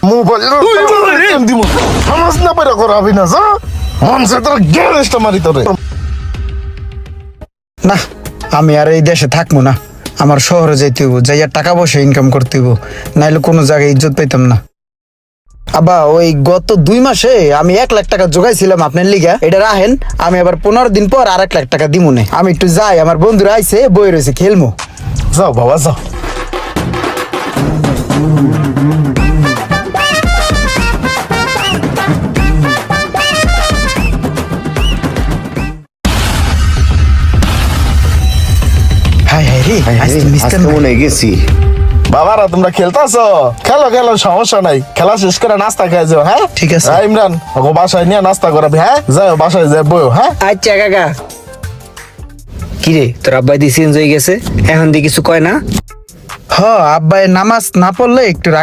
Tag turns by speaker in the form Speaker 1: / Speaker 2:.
Speaker 1: Mobile দিব নামাজ না পড়া করাবি না যা মন সে তোর গ্যারেজটা মারি তোরে।
Speaker 2: না আমি আর এই দেশে থাকবো না, আমার শহরে যাইতে হইব, যাইয়া টাকা পয়সা ইনকাম করতে হইব, নাইলে কোনো জায়গায় ইজ্জত পাইতাম না। আবা ওই গত 2 মাসে আমি 1 লাখ টাকা জোগাইছিলাম আপনার লিগা, এটা রাখেন, আমি আবার 15 দিন পর আর 1 লাখ টাকা দিমুনে। আমি একটু যাই, আমার বন্ধুরা আইছে বই রয়েছে খেলমু।
Speaker 1: যাও বাবা যাও।
Speaker 2: হাই হাই রে আজকে মিস্টার
Speaker 3: মনে গেছি।
Speaker 1: বাবারা তোমরা খেলতেছো, খেলো খেলো, সমস্যা নাই। খেলা শেষ করে নাস্তা খেয়ে যাও। হ্যাঁ
Speaker 2: ঠিক আছে।
Speaker 1: হ্যাঁ ইমরান ওকে বাসায় নিয়ে নাস্তা করাবি। হ্যাঁ যাও বাসায় যাই বইও। হ্যাঁ
Speaker 4: আচ্ছা কাকা। কিরে তোর আব্বাই দিয়ে চেঞ্জ হয়ে গেছে, এখন দিয়ে কিছু কয় না?
Speaker 2: হ আব্বাই নামাজ না পড়লে একটু রাগ